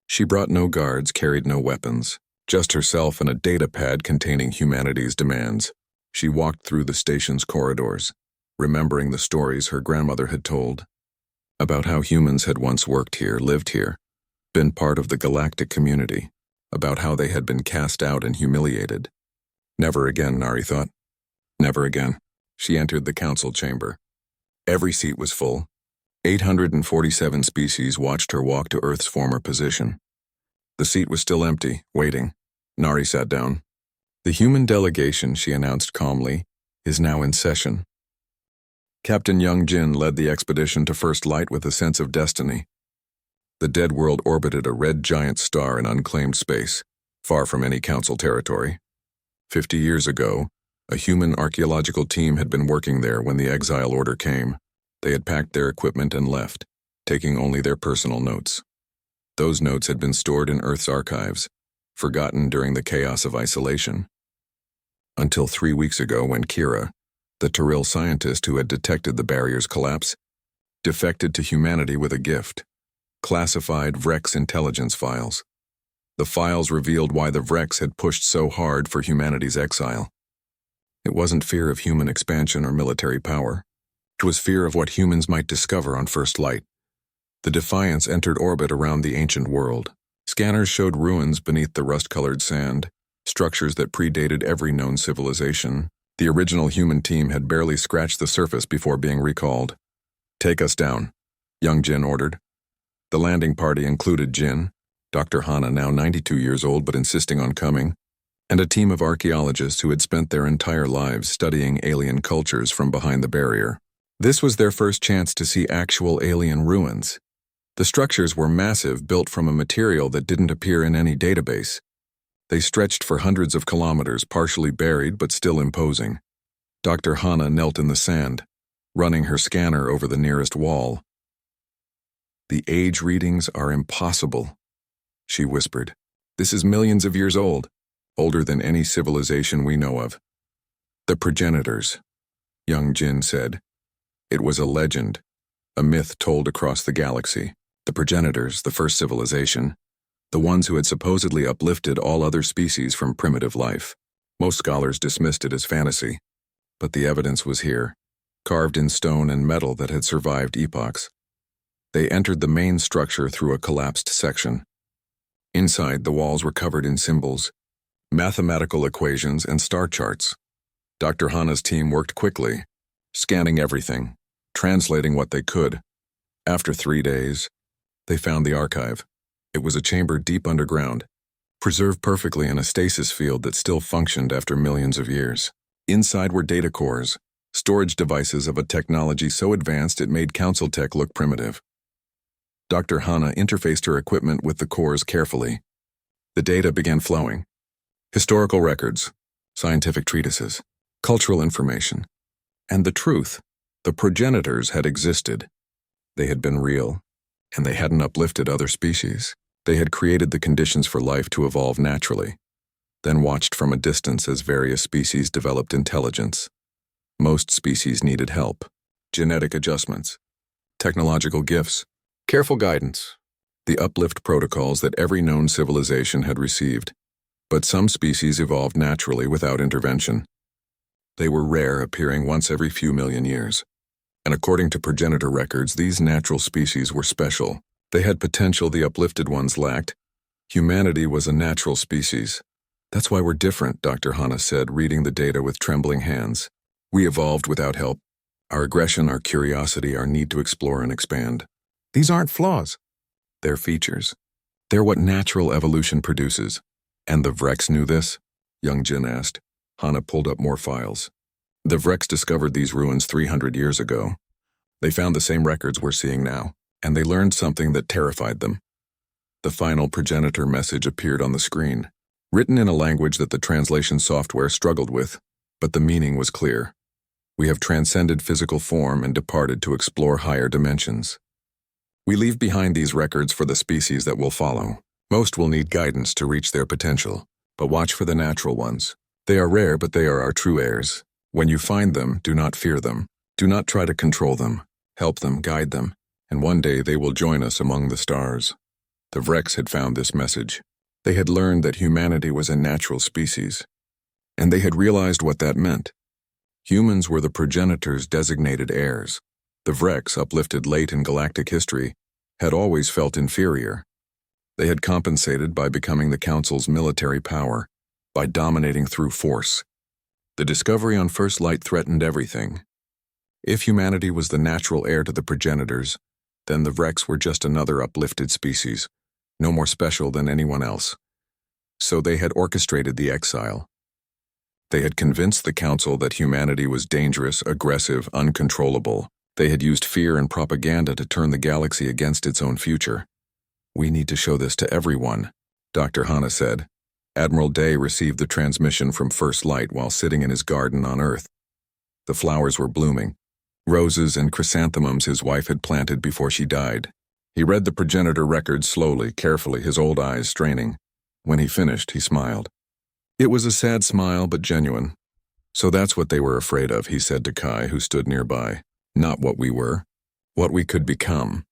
She brought no guards, carried no weapons, just herself and a data pad containing humanity's demands. She walked through the station's corridors, remembering the stories her grandmother had told about how humans had once worked here, lived here, been part of the galactic community, about how they had been cast out and humiliated. Never again, Nari thought. Never again. She entered the council chamber. Every seat was full. 847 species watched her walk to Earth's former position. The seat was still empty, waiting. Nari sat down. The human delegation, she announced calmly, is now in session. Captain Young Jin led the expedition to First Light with a sense of destiny. The dead world orbited a red giant star in unclaimed space, far from any council territory. 50 years ago, a human archaeological team had been working there when the exile order came. They had packed their equipment and left, taking only their personal notes. Those notes had been stored in Earth's archives, forgotten during the chaos of isolation. Until 3 weeks ago when Kira, the Tyrell scientist who had detected the barrier's collapse, defected to humanity with a gift, classified Vrex intelligence files. The files revealed why the Vrex had pushed so hard for humanity's exile. It wasn't fear of human expansion or military power. It was fear of what humans might discover on First Light. The Defiance entered orbit around the ancient world. Scanners showed ruins beneath the rust-colored sand, structures that predated every known civilization. The original human team had barely scratched the surface before being recalled. "Take us down," Young Jin ordered. The landing party included Jin, Dr. Hana, now 92 years old but insisting on coming, and a team of archaeologists who had spent their entire lives studying alien cultures from behind the barrier. This was their first chance to see actual alien ruins. The structures were massive, built from a material that didn't appear in any database. They stretched for hundreds of kilometers, partially buried but still imposing. Dr. Hana knelt in the sand, running her scanner over the nearest wall. "The age readings are impossible," she whispered. "This is millions of years old, older than any civilization we know of." "The progenitors," Young Jin said. It was a legend, a myth told across the galaxy. The progenitors, the first civilization, the ones who had supposedly uplifted all other species from primitive life. Most scholars dismissed it as fantasy, but the evidence was here, carved in stone and metal that had survived epochs. They entered the main structure through a collapsed section. Inside, the walls were covered in symbols, mathematical equations, and star charts. Dr. Hana's team worked quickly, scanning everything, translating what they could. After 3 days, they found the archive. It was a chamber deep underground, preserved perfectly in a stasis field that still functioned after millions of years. Inside were data cores, storage devices of a technology so advanced it made council tech look primitive. Dr. Hana interfaced her equipment with the cores carefully. The data began flowing. Historical records, scientific treatises, cultural information, and the truth. The progenitors had existed. They had been real, and they hadn't uplifted other species. They had created the conditions for life to evolve naturally, then watched from a distance as various species developed intelligence. Most species needed help, genetic adjustments, technological gifts, careful guidance, the uplift protocols that every known civilization had received. But some species evolved naturally without intervention. They were rare, appearing once every few million years. And according to progenitor records, these natural species were special. They had potential the uplifted ones lacked. Humanity was a natural species. "That's why we're different," Dr. Hana said, reading the data with trembling hands. "We evolved without help. Our aggression, our curiosity, our need to explore and expand. These aren't flaws. They're features. They're what natural evolution produces." "And the Vrex knew this?" Young Jin asked. Hana pulled up more files. "The Vrex discovered these ruins 300 years ago. They found the same records we're seeing now, and they learned something that terrified them." The final progenitor message appeared on the screen, written in a language that the translation software struggled with, but the meaning was clear. We have transcended physical form and departed to explore higher dimensions. We leave behind these records for the species that will follow. Most will need guidance to reach their potential, but watch for the natural ones. They are rare, but they are our true heirs. When you find them, do not fear them. Do not try to control them. Help them, guide them, and one day they will join us among the stars. The Vrex had found this message. They had learned that humanity was a natural species, and they had realized what that meant. Humans were the progenitors' designated heirs. The Vrex, uplifted late in galactic history, had always felt inferior. They had compensated by becoming the Council's military power, by dominating through force. The discovery on first light threatened everything. If humanity was the natural heir to the progenitors, then the Vrex were just another uplifted species, no more special than anyone else. So they had orchestrated the exile. They had convinced the Council that humanity was dangerous, aggressive, uncontrollable. They had used fear and propaganda to turn the galaxy against its own future. "We need to show this to everyone," Dr. Hanna said. Admiral Day received the transmission from First Light while sitting in his garden on Earth. The flowers were blooming. Roses and chrysanthemums his wife had planted before she died. He read the progenitor records slowly, carefully, his old eyes straining. When he finished, he smiled. It was a sad smile, but genuine. "So that's what they were afraid of," he said to Kai, who stood nearby. "Not what we were. What we could become."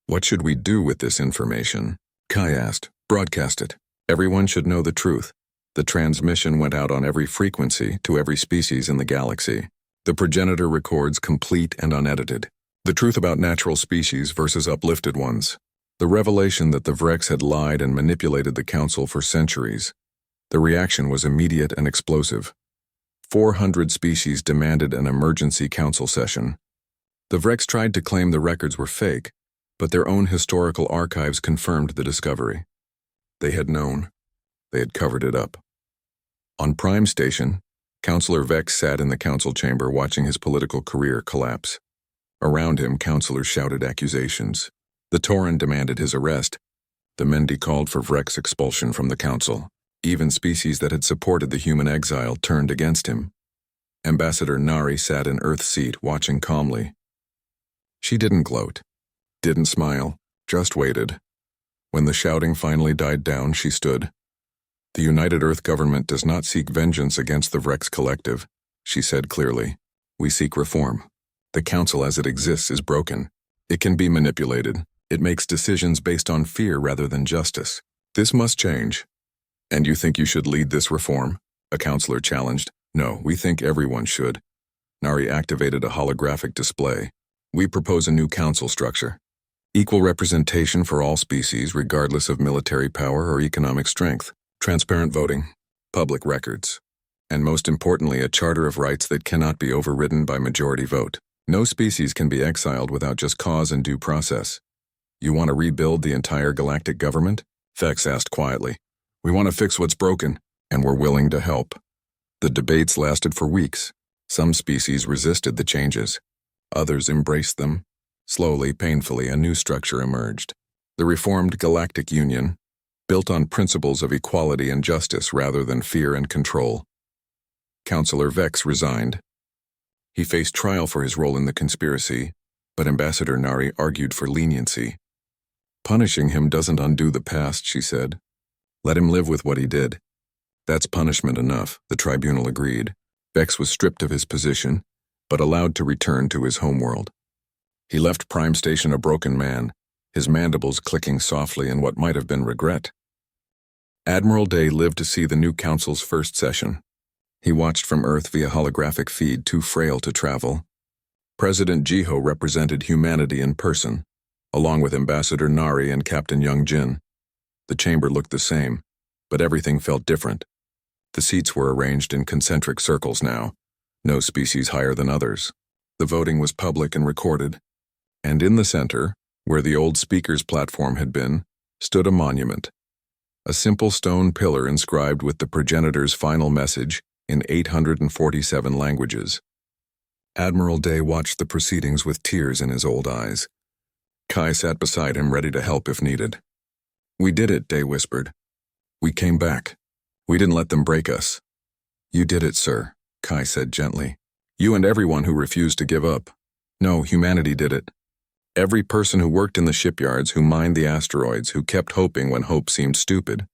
"What should we do with this information?" Kai asked. "Broadcast it. Everyone should know the truth." The transmission went out on every frequency to every species in the galaxy. The progenitor records complete and unedited. The truth about natural species versus uplifted ones. The revelation that the Vrex had lied and manipulated the Council for centuries. The reaction was immediate and explosive. 400 species demanded an emergency council session. The Vrex tried to claim the records were fake, but their own historical archives confirmed the discovery. They had known. They had covered it up. On Prime Station, Councillor Vex sat in the council chamber watching his political career collapse. Around him, councillors shouted accusations. The Tauran demanded his arrest. The Mendi called for Vrex expulsion from the council. Even species that had supported the human exile turned against him. Ambassador Nari sat in Earth's seat watching calmly. She didn't gloat, didn't smile, just waited. When the shouting finally died down, she stood. "The United Earth government does not seek vengeance against the Vrex collective," she said clearly. "We seek reform. The council as it exists is broken. It can be manipulated. It makes decisions based on fear rather than justice. This must change." "And you think you should lead this reform?" a councillor challenged. "No, we think everyone should." Nari activated a holographic display. "We propose a new council structure. Equal representation for all species regardless of military power or economic strength. Transparent voting, public records, and most importantly, a charter of rights that cannot be overridden by majority vote. No species can be exiled without just cause and due process." "You want to rebuild the entire galactic government?" Vex asked quietly. "We want to fix what's broken, and we're willing to help." The debates lasted for weeks. Some species resisted the changes. Others embraced them. Slowly, painfully, a new structure emerged. The reformed Galactic Union, built on principles of equality and justice rather than fear and control. Councillor Vex resigned. He faced trial for his role in the conspiracy, but Ambassador Nari argued for leniency. "Punishing him doesn't undo the past," she said. "Let him live with what he did." "That's punishment enough," the tribunal agreed. Vex was stripped of his position, but allowed to return to his homeworld. He left Prime Station a broken man, his mandibles clicking softly in what might have been regret. Admiral Day lived to see the new council's first session. He watched from Earth via holographic feed, too frail to travel. President Jiho represented humanity in person, along with Ambassador Nari and Captain Young Jin. The chamber looked the same, but everything felt different. The seats were arranged in concentric circles now, no species higher than others. The voting was public and recorded. And in the center, where the old speaker's platform had been, stood a monument. A simple stone pillar inscribed with the progenitor's final message in 847 languages. Admiral Day watched the proceedings with tears in his old eyes. Kai sat beside him, ready to help if needed. "We did it," Day whispered. "We came back. We didn't let them break us." "You did it, sir," Kai said gently. You and everyone who refused to give up. No, humanity did it. Every person who worked in the shipyards, who mined the asteroids, who kept hoping when hope seemed stupid.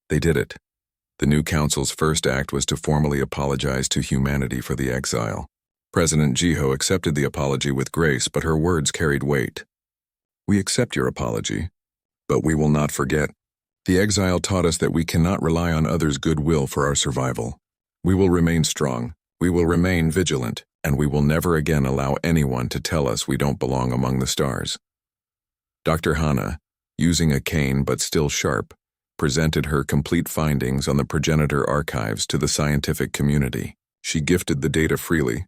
They did it. The new council's first act was to formally apologize to humanity for the exile. President Jiho accepted the apology with grace, but her words carried weight. We accept your apology, but we will not forget. The exile taught us that we cannot rely on others' goodwill for our survival. We will remain strong, we will remain vigilant, and we will never again allow anyone to tell us we don't belong among the stars. Dr. Hana, using a cane but still sharp, presented her complete findings on the progenitor archives to the scientific community. She gifted the data freely,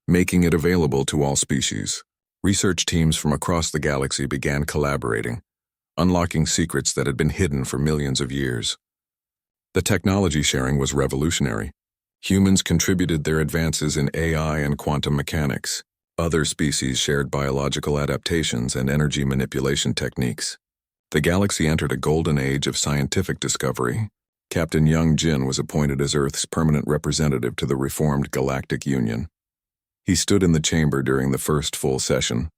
making it available to all species. Research teams from across the galaxy began collaborating, unlocking secrets that had been hidden for millions of years. The technology sharing was revolutionary. Humans contributed their advances in AI and quantum mechanics. Other species shared biological adaptations and energy manipulation techniques. The galaxy entered a golden age of scientific discovery. Captain Young Jin was appointed as Earth's permanent representative to the reformed Galactic Union. He stood in the chamber during the first full session,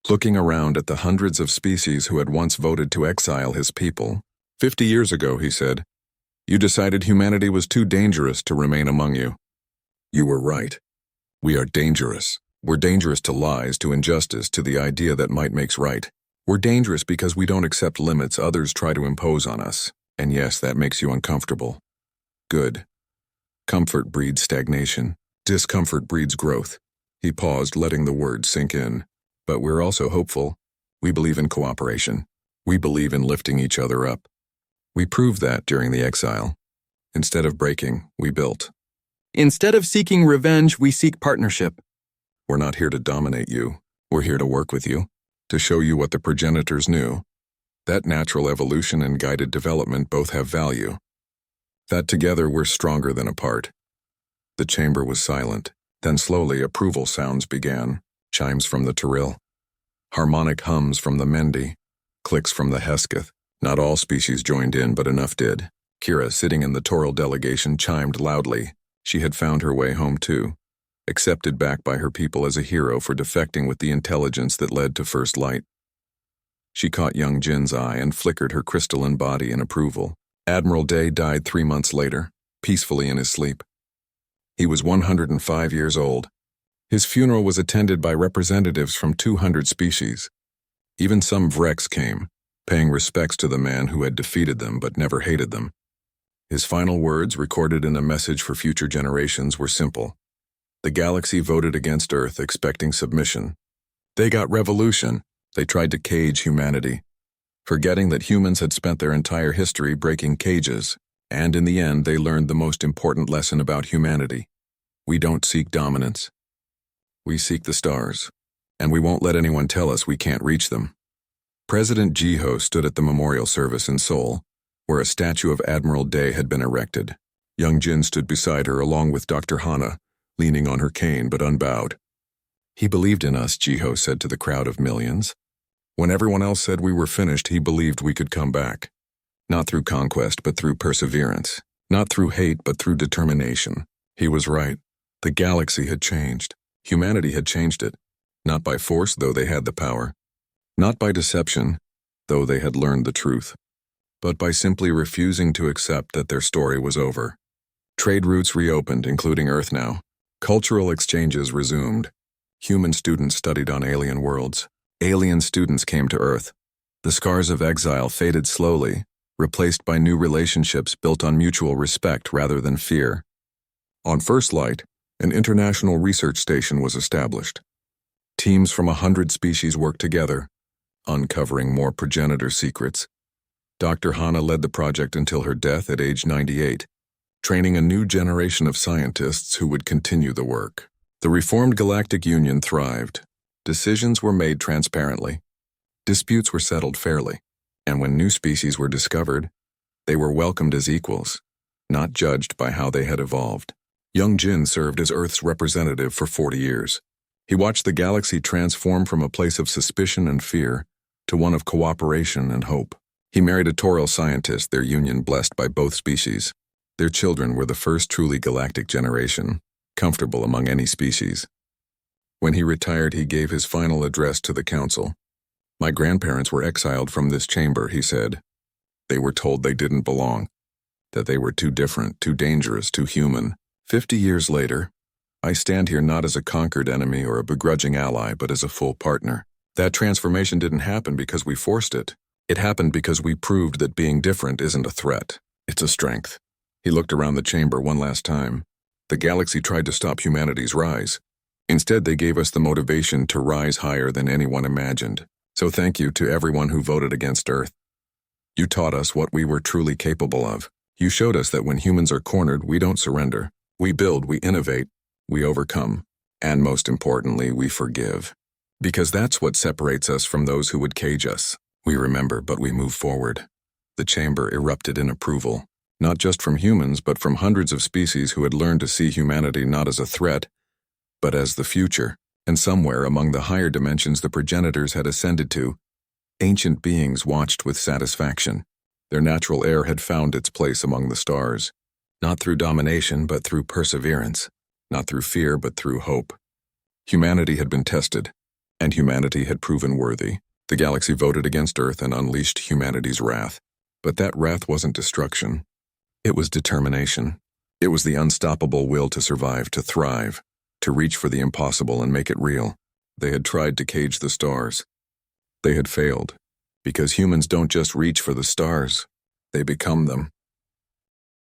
looking around at the hundreds of species who had once voted to exile his people. 50 years ago, he said, you decided humanity was too dangerous to remain among you. You were right. We are dangerous. We're dangerous to lies, to injustice, to the idea that might makes right. We're dangerous because we don't accept limits others try to impose on us. And yes, that makes you uncomfortable. Good. Comfort breeds stagnation. Discomfort breeds growth. He paused, letting the words sink in. But we're also hopeful. We believe in cooperation. We believe in lifting each other up. We proved that during the exile. Instead of breaking, we built. Instead of seeking revenge, we seek partnership. We're not here to dominate you. We're here to work with you, to show you what the progenitors knew. That natural evolution and guided development both have value. That together we're stronger than apart. The chamber was silent. Then slowly approval sounds began. Chimes from the Tyrell. Harmonic hums from the Mendi. Clicks from the Hesketh. Not all species joined in, but enough did. Kira, sitting in the Toral delegation, chimed loudly. She had found her way home too. Accepted back by her people as a hero for defecting with the intelligence that led to First Light. She caught young Jin's eye and flickered her crystalline body in approval. Admiral Day died 3 months later, peacefully in his sleep. He was 105 years old. His funeral was attended by representatives from 200 species. Even some Vrex came, paying respects to the man who had defeated them but never hated them. His final words, recorded in a message for future generations, were simple. The galaxy voted against Earth, expecting submission. They got revolution. They tried to cage humanity, forgetting that humans had spent their entire history breaking cages, and in the end they learned the most important lesson about humanity. We don't seek dominance. We seek the stars, and we won't let anyone tell us we can't reach them. President Jiho stood at the memorial service in Seoul, where a statue of Admiral Day had been erected. Young Jin stood beside her along with Dr. Hana, leaning on her cane but unbowed. He believed in us, Jiho said to the crowd of millions. When everyone else said we were finished, he believed we could come back. Not through conquest, but through perseverance. Not through hate, but through determination. He was right. The galaxy had changed. Humanity had changed it. Not by force, though they had the power. Not by deception, though they had learned the truth. But by simply refusing to accept that their story was over. Trade routes reopened, including Earth now. Cultural exchanges resumed. Human students studied on alien worlds. Alien students came to Earth. The scars of exile faded slowly, replaced by new relationships built on mutual respect rather than fear. On First Light, an international research station was established. Teams from 100 species worked together, uncovering more progenitor secrets. Dr. Hana led the project until her death at age 98, training a new generation of scientists who would continue the work. The reformed Galactic Union thrived. Decisions were made transparently. Disputes were settled fairly. And when new species were discovered, they were welcomed as equals, not judged by how they had evolved. Young Jin served as Earth's representative for 40 years. He watched the galaxy transform from a place of suspicion and fear to one of cooperation and hope. He married a Toral scientist, their union blessed by both species. Their children were the first truly galactic generation, comfortable among any species. When he retired, he gave his final address to the council. My grandparents were exiled from this chamber, he said. They were told they didn't belong, that they were too different, too dangerous, too human. 50 years later, I stand here not as a conquered enemy or a begrudging ally, but as a full partner. That transformation didn't happen because we forced it. It happened because we proved that being different isn't a threat. It's a strength. He looked around the chamber one last time. The galaxy tried to stop humanity's rise. Instead, they gave us the motivation to rise higher than anyone imagined. So thank you to everyone who voted against Earth. You taught us what we were truly capable of. You showed us that when humans are cornered, we don't surrender. We build, we innovate, we overcome, and most importantly, we forgive. Because that's what separates us from those who would cage us. We remember, but we move forward. The chamber erupted in approval, not just from humans, but from hundreds of species who had learned to see humanity not as a threat, but as the future. And somewhere among the higher dimensions the progenitors had ascended to, ancient beings watched with satisfaction. Their natural heir had found its place among the stars, not through domination, but through perseverance, not through fear, but through hope. Humanity had been tested, and humanity had proven worthy. The galaxy voted against Earth and unleashed humanity's wrath. But that wrath wasn't destruction. It was determination. It was the unstoppable will to survive, to thrive, to reach for the impossible and make it real. They had tried to cage the stars. They had failed, because humans don't just reach for the stars, they become them.